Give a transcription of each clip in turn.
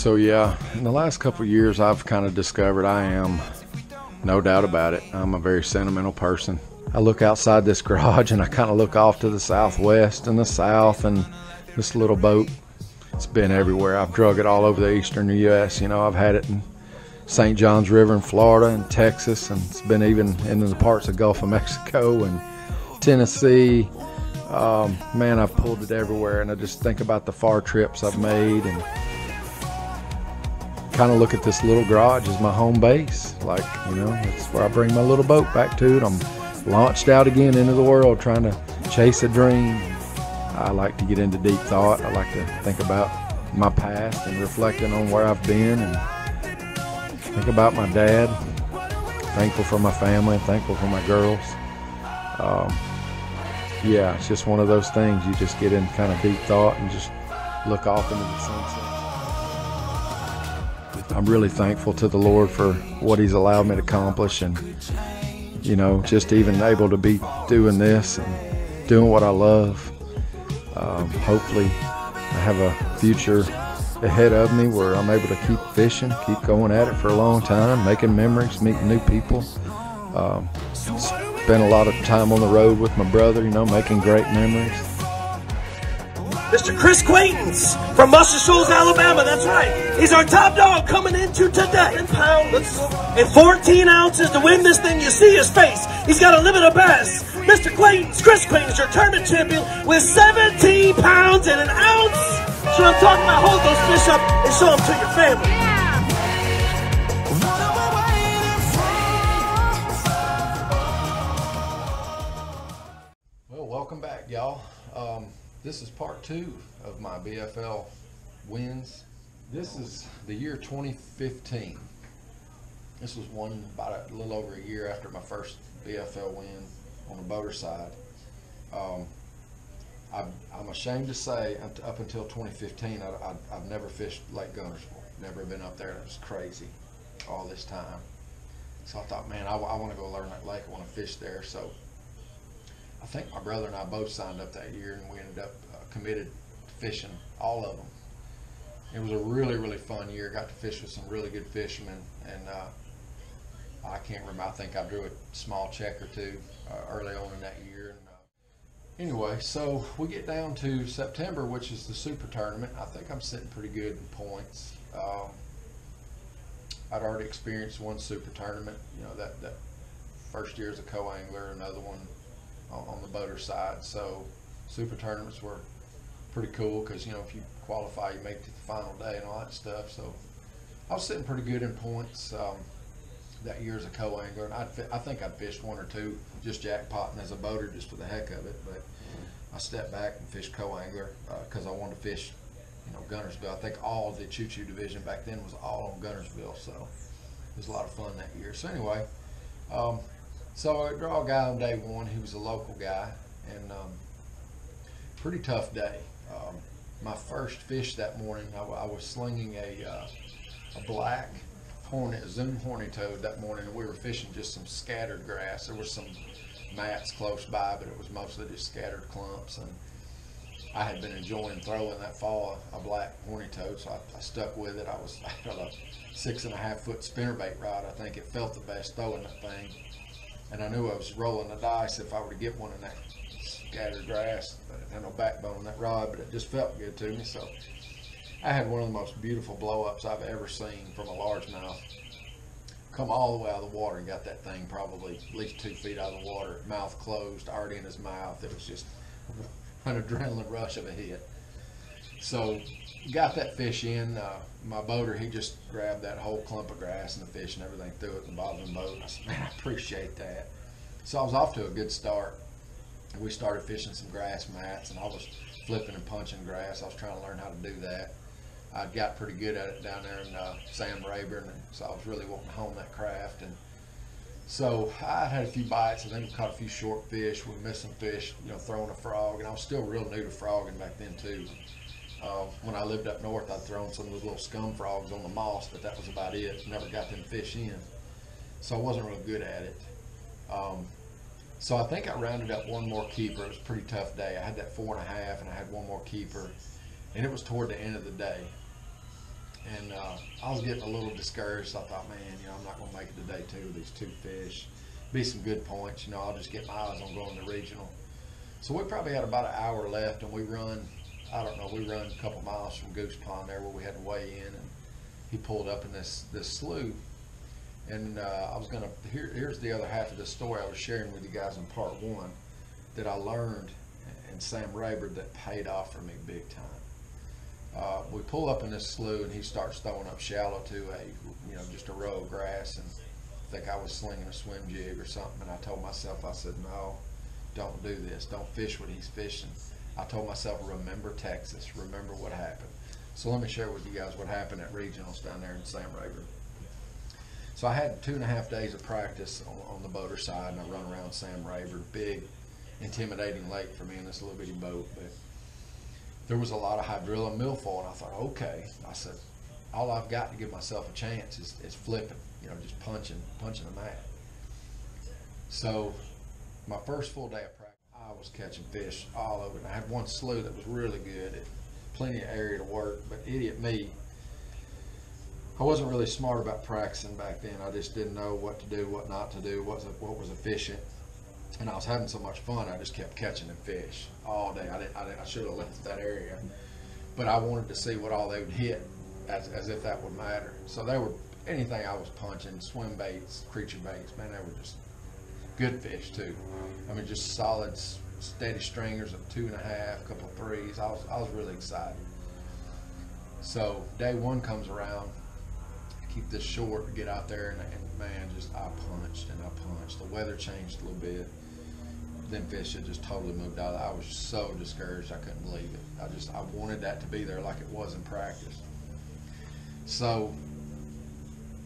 So yeah, in the last couple of years I've kind of discovered I am, no doubt about it, I'm a very sentimental person. I look outside this garage and I kind of look off to the southwest and the south, and this little boat, it's been everywhere. I've drug it all over the eastern US. You know, I've had it in St. John's River in Florida and Texas, and it's been even in the parts of Gulf of Mexico and Tennessee. Man, I've pulled it everywhere, and I just think about the far trips I've made and kind of look at this little garage as my home base. Like, you know, it's where I bring my little boat back to it. I'm launched out again into the world trying to chase a dream. I like to get into deep thought. I like to think about my past and reflecting on where I've been, and think about my dad. Thankful for my family, thankful for my girls. Yeah, it's just one of those things. You just get in kind of deep thought and just look off into the sunset. I'm really thankful to the Lord for what He's allowed me to accomplish, and, you know, just even able to be doing this and doing what I love. Hopefully I have a future ahead of me where I'm able to keep fishing, keep going at it for a long time, making memories, meeting new people. Spent a lot of time on the road with my brother, you know, making great memories. Mr. Chris Quaintance from Muscle Shoals, Alabama. That's right. He's our top dog coming into today. 10 pounds and 14 ounces to win this thing. You see his face. He's got a limit of bass. Mr. Quaintance, Chris Quaintance, your tournament champion with 17 pounds and an ounce. So I'm talking about hold those fish up and show them to your family. Well, welcome back, y'all. This is part 2 of my BFL wins. This is the year 2015. This was one about a little over a year after my first BFL win on the boater side. I'm ashamed to say, up until 2015, I've never fished Lake Guntersville. Never been up there. It was crazy all this time. So I thought, man, I want to go learn that lake. I want to fish there. So I think my brother and I both signed up that year, and we ended up committed to fishing all of them. It was a really, really fun year. Got to fish with some really good fishermen, and I can't remember, I think I drew a small check or two early on in that year. And, anyway, so we get down to September, which is the super tournament. I think I'm sitting pretty good in points. I'd already experienced one super tournament, you know, that first year as a co-angler, another one on the boater side. So super tournaments were pretty cool because, you know, if you qualify, you make it to the final day and all that stuff. So I was sitting pretty good in points that year as a co-angler, and I think I'd fished one or two just jackpotting as a boater just for the heck of it. But I stepped back and fished co-angler because I wanted to fish, you know, Guntersville. I think all of the choo-choo division back then was all on Guntersville, so it was a lot of fun that year. So anyway, so I draw a guy on day one. He was a local guy, and pretty tough day. My first fish that morning, I was slinging a black hornet, Zoom horny toad that morning, and we were fishing just some scattered grass. There were some mats close by, but it was mostly just scattered clumps. And I had been enjoying throwing that fall a black horny toad, so I stuck with it. I had a 6.5 foot spinnerbait rod. I think it felt the best throwing that thing, and I knew I was rolling the dice if I were to get one in that scattered grass. I had no backbone on that rod, but it just felt good to me. So I had one of the most beautiful blow-ups I've ever seen from a largemouth. Come all the way out of the water and got that thing probably at least 2 feet out of the water, mouth closed, already in his mouth. It was just an adrenaline rush of a hit. So got that fish in. My boater, he just grabbed that whole clump of grass and the fish and everything, threw it in the bottom of the boat. I said, man, I appreciate that. So I was off to a good start. We started fishing some grass mats, and I was flipping and punching grass. I was trying to learn how to do that. I got pretty good at it down there in Sam Rayburn, and so I was really wanting to hone that craft. And so I had a few bites. I think we caught a few short fish. We missed some fish, you know, throwing a frog, and I was still real new to frogging back then too. When I lived up north, I'd thrown some of those little scum frogs on the moss, but that was about it. Never got them fish in, so I wasn't real good at it. So I think I rounded up one more keeper. It was a pretty tough day. I had that 4.5, and I had one more keeper, and it was toward the end of the day. And I was getting a little discouraged. I thought, man, I'm not going to make it to day 2 with these 2 fish. Be some good points. I'll just get my eyes on going to regional. So we probably had about an hour left, and we run, I don't know, we run a couple miles from Goose Pond there where we had to weigh in, and he pulled up in this slough. And I was going to, here's the other half of the story I was sharing with you guys in part 1 that I learned in Sam Rayburn that paid off for me big time. We pull up in this slough, and he starts throwing up shallow to just a row of grass, and I think I was slinging a swim jig or something, and I told myself, I said, no, don't do this. Don't fish what he's fishing. I told myself, remember Texas. Remember what happened. So let me share with you guys what happened at regionals down there in Sam Rayburn. So I had 2.5 days of practice on the boater side, and I run around Sam Rayburn, big, intimidating lake for me in this little bitty boat, but there was a lot of hydrilla and milfoil, and I thought, okay. I said, all I've got to give myself a chance is flipping, just punching the mat. So my first full day of practice, I was catching fish all over. And I had one slough that was really good, plenty of area to work, but idiot me, I wasn't really smart about practicing back then. I just didn't know what to do, what not to do, what was efficient. And I was having so much fun, I just kept catching them fish all day. I should have left that area, but I wanted to see what all they would hit, as if that would matter. So they were anything I was punching, swim baits, creature baits. Man, they were just good fish too. I mean, just solid, steady stringers of 2.5, a couple of 3s. I was really excited. So day 1 comes around. I keep this short to get out there, and man, I punched and I punched. The weather changed a little bit. Them fish had just totally moved out. I was so discouraged, I couldn't believe it. I wanted that to be there like it was in practice. So,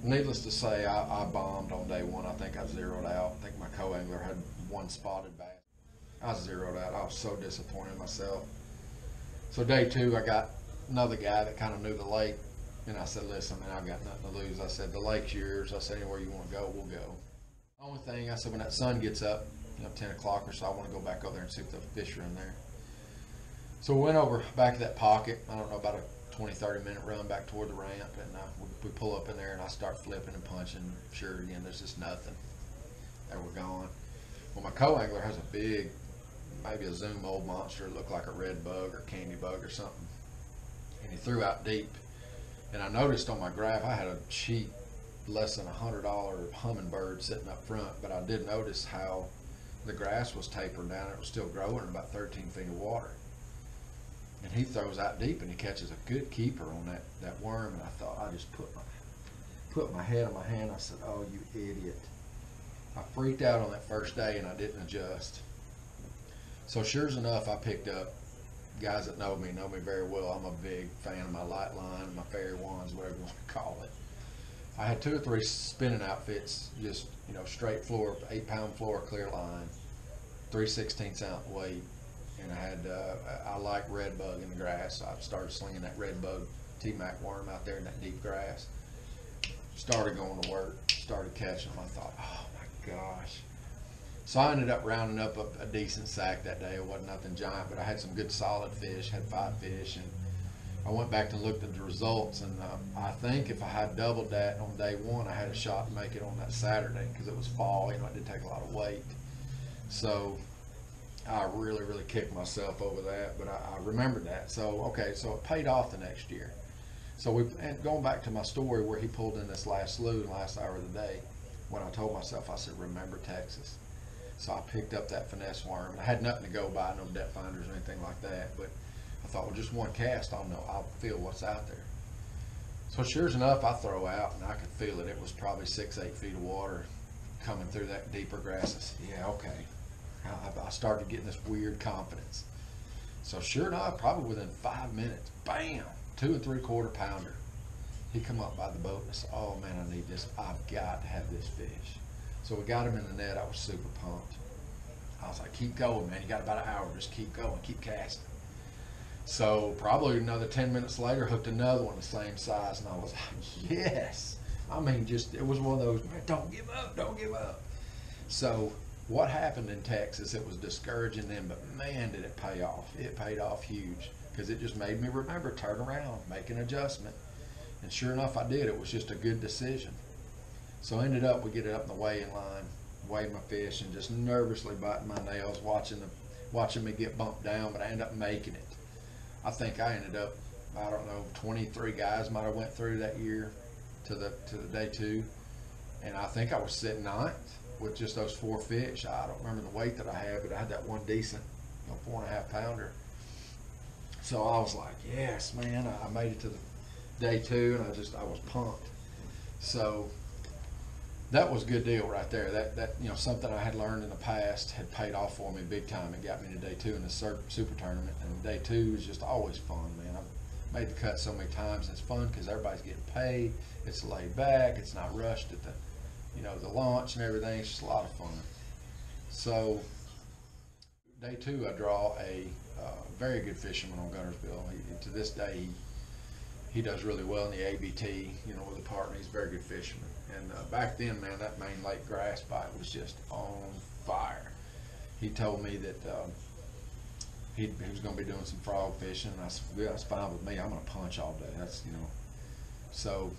needless to say, I bombed on day 1. I think I zeroed out. I think my co-angler had 1 spotted bass. I zeroed out. I was so disappointed in myself. So day 2, I got another guy that kind of knew the lake, and I said, listen, man, I've got nothing to lose. I said, the lake's yours. I said, anywhere you want to go, we'll go. Only thing, I said, when that sun gets up, 10 o'clock or so, I want to go back over there and see if the fish are in there. So we went over back to that pocket. I don't know, about a 20-30 minute run back toward the ramp, and we pull up in there, and I start flipping and punching. Sure, again, there's just nothing. There we're going. Well, my co-angler has a big, maybe a Zoom old monster. It looked like a red bug or candy bug or something, and he threw out deep. And I noticed on my graph I had a cheap, less than $100 hummingbird sitting up front, but I did notice how the grass was tapered down. It was still growing in about 13 feet of water. And he throws out deep, and he catches a good keeper on that worm. And I thought, I just put my head in my hand. I said, oh, you idiot. I freaked out on that first day, and I didn't adjust. So sure as enough, I picked up. Guys that know me very well. I'm a big fan of my light line, my fairy wands, whatever you want to call it. I had 2 or 3 spinning outfits, just straight floor, 8-pound floor, clear line, 3/16 ounce weight, and I had I like red bug in the grass. So I started slinging that red bug T-Mac worm out there in that deep grass. Started going to work, started catching them. I thought, oh my gosh. So I ended up rounding up a decent sack that day. It wasn't nothing giant, but I had some good solid fish, had 5 fish, and I went back and looked at the results, and I think if I had doubled that on day 1, I had a shot to make it on that Saturday, because it was fall, it didn't take a lot of weight. So I really, really kicked myself over that, but I remembered that. So, okay, so it paid off the next year. So and going back to my story where he pulled in this last slough in the last hour of the day, when I told myself, I said, remember Texas. So I picked up that finesse worm, and I had nothing to go by, no depth finders or anything like that, but I thought, well, just 1 cast, I'll feel what's out there. So sure enough, I throw out, and I could feel it. It was probably 6-8 feet of water coming through that deeper grass. I said, yeah, okay. I started getting this weird confidence. So sure enough, probably within 5 minutes, bam, 2 3/4 pounder. He come up by the boat, and I said, oh man, I need this. I've got to have this fish. So we got him in the net. I was super pumped. I was like, keep going, man. You got about an hour. Just keep going, keep casting. So probably another 10 minutes later, hooked another one the same size, and I was like, yes. I mean, it was one of those, man, don't give up, don't give up. So what happened in Texas, it was discouraging then, but man, did it pay off. It paid off huge, because it just made me remember, turn around, make an adjustment. And sure enough, I did. It was just a good decision. So ended up, we get it up in the weighing line, weighed my fish, and just nervously biting my nails, watching me get bumped down, but I ended up making it. I think I ended up, I don't know, 23 guys might have went through that year to the day 2, and I think I was sitting 9th with just those 4 fish. I don't remember the weight that I had, but I had that one decent, 4.5 pounder. So I was like, yes, man, I made it to the day 2, and I was pumped. So that was a good deal right there. That something I had learned in the past had paid off for me big time. It got me to day 2 in the super tournament, and day 2 is just always fun, man. I've made the cut so many times, and it's fun because everybody's getting paid. It's laid back. It's not rushed at the launch and everything. It's just a lot of fun. So day 2, I draw a very good fisherman on Guntersville. To this day, he does really well in the ABT, with a partner. He's a very good fisherman. And back then, man, that main lake grass bite was just on fire. He told me that he was going to be doing some frog fishing. And I said, well, that's fine with me. I'm going to punch all day. That's, So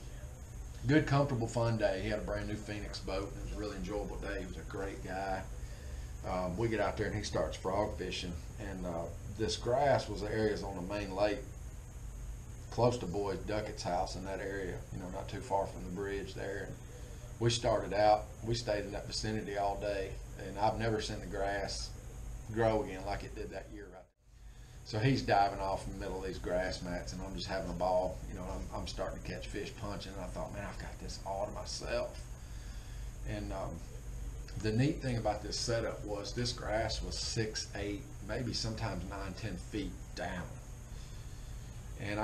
good, comfortable, fun day. He had a brand new Phoenix boat. It was a really enjoyable day. He was a great guy. We get out there and he starts frog fishing. And this grass was the areas on the main lake close to Boyd Duckett's house in that area, not too far from the bridge there. And we started out, we stayed in that vicinity all day, and I've never seen the grass grow again like it did that year right there. So he's diving off in the middle of these grass mats, and I'm just having a ball. I'm starting to catch fish punching, and I thought, man, I've got this all to myself. And the neat thing about this setup was this grass was 6, 8, maybe sometimes 9, 10 feet down. And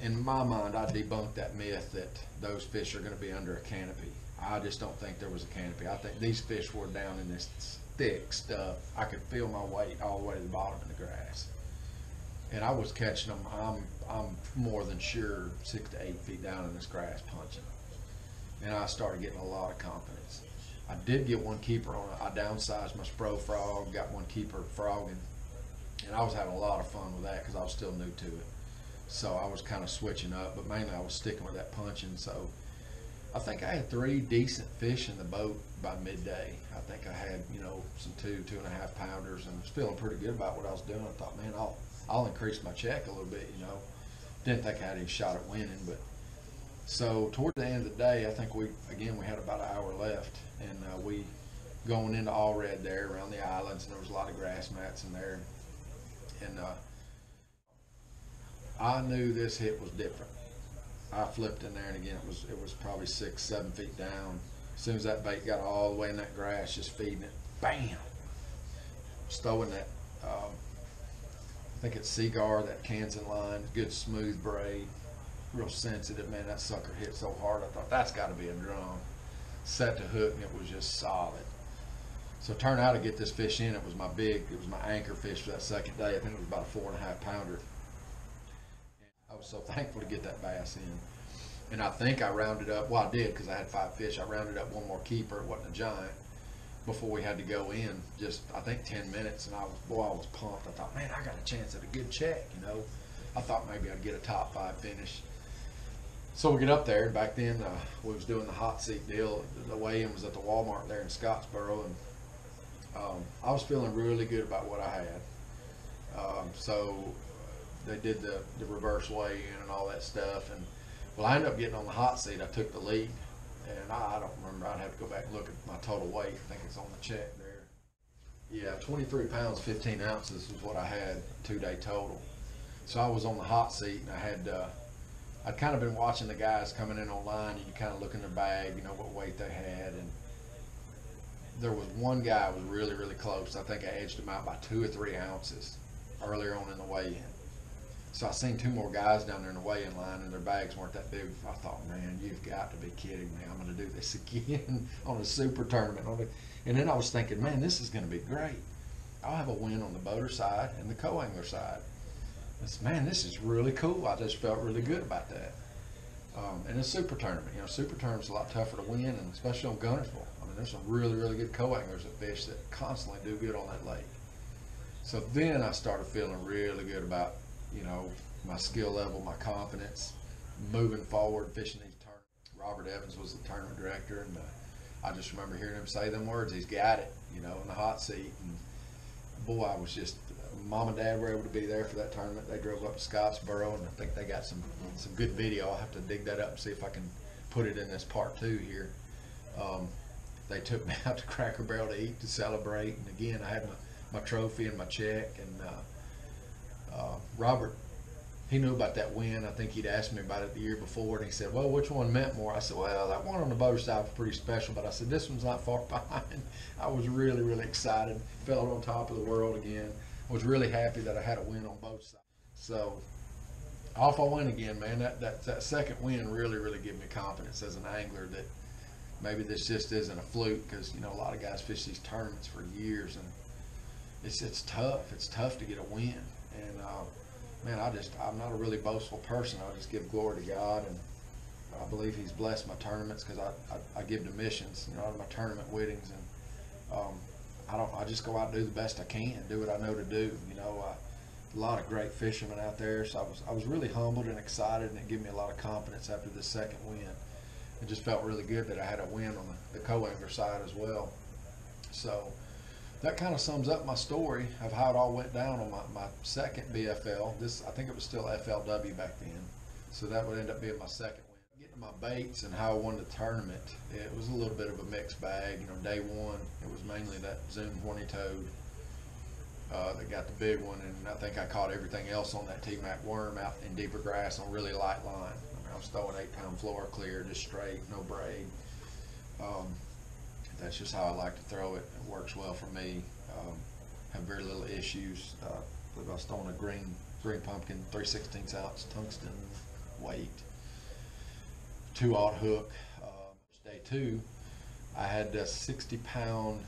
in my mind, I debunked that myth that those fish are going to be under a canopy. I just don't think there was a canopy. I think these fish were down in this thick stuff. I could feel my weight all the way to the bottom of the grass. And I was catching them, I'm more than sure, 6 to 8 feet down in this grass punching. And I started getting a lot of confidence. I did get one keeper on it. I downsized my Spro frog, got one keeper frogging. And I was having a lot of fun with that because I was still new to it. So I was kind of switching up, but mainly I was sticking with that punching. So I think I had 3 decent fish in the boat by midday. I think I had, some 2.5 pounders, and was feeling pretty good about what I was doing. I thought, man, I'll increase my check a little bit, Didn't think I had any shot at winning, but so toward the end of the day, I think we had about an hour left, and we going into all red there around the islands, and there was a lot of grass mats in there, and I knew this hit was different. I flipped in there, and again, it was probably 6, 7 feet down. As soon as that bait got all the way in that grass, just feeding it, bam! Stowing that, I think it's Seagar, that Kansan line, good smooth braid, real sensitive, man. That sucker hit so hard, I thought that's got to be a drum. Set to hook, and it was just solid. So it turned out to get this fish in. It was my anchor fish for that second day. I think it was about a 4.5 pounder. I was so thankful to get that bass in. And I think I rounded up, well, I did because I had 5 fish. I rounded up one more keeper. It wasn't a giant before we had to go in. Just, I think, 10 minutes. And I was pumped. I thought, man, I got a chance at a good check, I thought maybe I'd get a top 5 finish. So we get up there. Back then, we was doing the hot seat deal. The weigh-in was at the Walmart there in Scottsboro. And I was feeling really good about what I had. So they did the reverse weigh-in and all that stuff, and I ended up getting on the hot seat. I took the lead, and I don't remember. I'd have to go back and look at my total weight. I think it's on the check there. Yeah, 23 pounds 15 ounces was what I had 2-day total. So I was on the hot seat, and I'd kind of been watching the guys coming in online, and you kind of look in their bag, what weight they had, and there was one guy who was really, really close. I think I edged him out by 2 or 3 ounces earlier on in the weigh-in. So I seen 2 more guys down there in the weigh-in line, and their bags weren't that big. I thought, man, you've got to be kidding me. I'm going to do this again on a super tournament. And then I was thinking, man, this is going to be great. I'll have a win on the boater side and the co-angler side. I said, man, this is really cool. I just felt really good about that. And a super tournament. Super tournament's a lot tougher to win, and especially on Guntersville. I mean, there's some really, really good co-anglers that fish that constantly do good on that lake. So then I started feeling really good about, my skill level, my confidence. moving forward, fishing these tournaments. Robert Evans was the tournament director, and I just remember hearing him say them words. He's got it, you know, in the hot seat. And boy, I was just, Mom and Dad were able to be there for that tournament. They drove up to Scottsboro, and I think they got some good video. I'll have to dig that up and see if I can put it in this part 2 here. They took me out to Cracker Barrel to eat, to celebrate, and again, I had my trophy and my check. And Robert, he knew about that win. I think he'd asked me about it the year before, and he said, well, which one meant more? I said, well, that one on the boater side was pretty special, but I said, this one's not far behind. I was really, really excited. Felt on top of the world again. I was really happy that I had a win on both sides. So off I went again, man. That second win really, really gave me confidence as an angler that maybe this just isn't a fluke, because, you know, a lot of guys fish these tournaments for years, and it's tough. It's tough to get a win. And man, I'm not a really boastful person. I just give glory to God, and I believe He's blessed my tournaments, because I give to missions, you know, out of my tournament winnings, and I just go out and do the best I can, do what I know to do. You know, a lot of great fishermen out there, so I was really humbled and excited, and it gave me a lot of confidence after the second win. It just felt really good that I had a win on the co-angler side as well. So that kind of sums up my story of how it all went down on my second BFL. I think it was still FLW back then, so that would end up being my second win. Getting to my baits and how I won the tournament, it was a little bit of a mixed bag. You know, day one, it was mainly that Zoom horny toad that got the big one, and I think I caught everything else on that T-Mac worm out in deeper grass on really light line. I was throwing 8-pound floor clear, just straight, no braid. That's just how I like to throw it. It works well for me. Have very little issues. I believe I was throwing a green pumpkin, 3/16 ounce tungsten weight, 2/0 hook. Day 2, I had a 60-pound,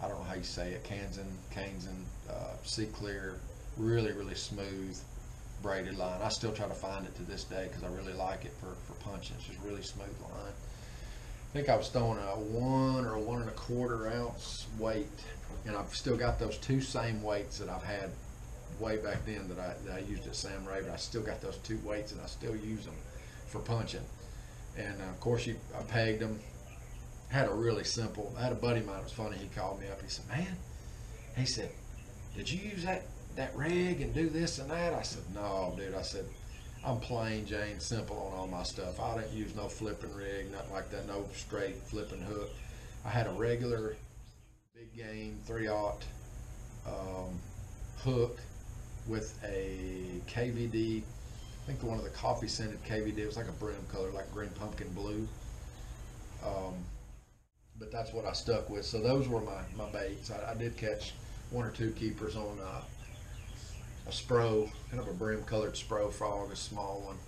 I don't know how you say it, Kansan sea clear, really, really smooth braided line. I still try to find it to this day because I really like it for punching. It's just really smooth line. I think I was throwing a 1 or 1 1/4 ounce weight, and I've still got those 2 same weights that I've had way back then that I used at Sam Ray, but I still got those 2 weights, and I still use them for punching. And of course, I pegged them. I had a buddy of mine, it was funny, he called me up, he said, man, he said, did you use that rig and do this and that? I said, no, dude. I said, I'm plain Jane simple on all my stuff. I didn't use no flipping rig, nothing like that, no straight flipping hook. I had a regular big game 3/0 hook with a KVD. I think one of the coffee scented KVD. It was like a brim color, like green pumpkin blue. But that's what I stuck with. So those were my baits. I did catch 1 or 2 keepers on a Spro, kind of a brim colored Spro frog, a small one.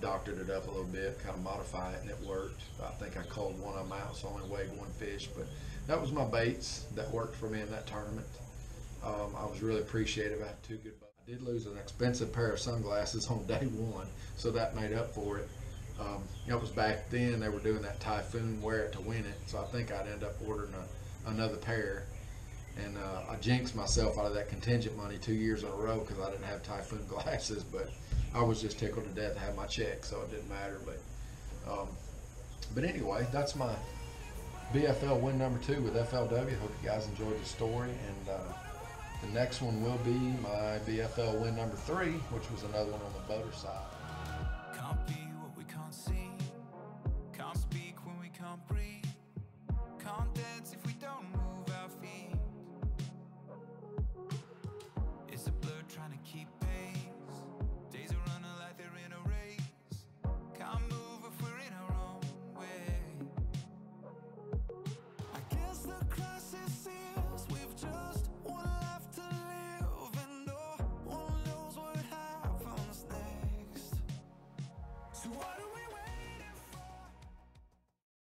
Doctored it up a little bit, kind of modify it, and it worked. I think I called one of them out, so I only weighed 1 fish. But that was my baits that worked for me in that tournament. I was really appreciative. I had 2 good boats. I did lose an expensive pair of sunglasses on day 1, so that made up for it. It was back then they were doing that Typhoon wear it to win it, so I think I'd end up ordering another pair. And I jinxed myself out of that contingent money 2 years in a row because I didn't have Typhoon glasses, but I was just tickled to death to have my check, so it didn't matter. But anyway, that's my BFL win number 2 with FLW. Hope you guys enjoyed the story, and the next one will be my BFL win number 3, which was another one on the boater side. Can't be what we can't see, can't speak when we can't breathe, can't dance if we don't move.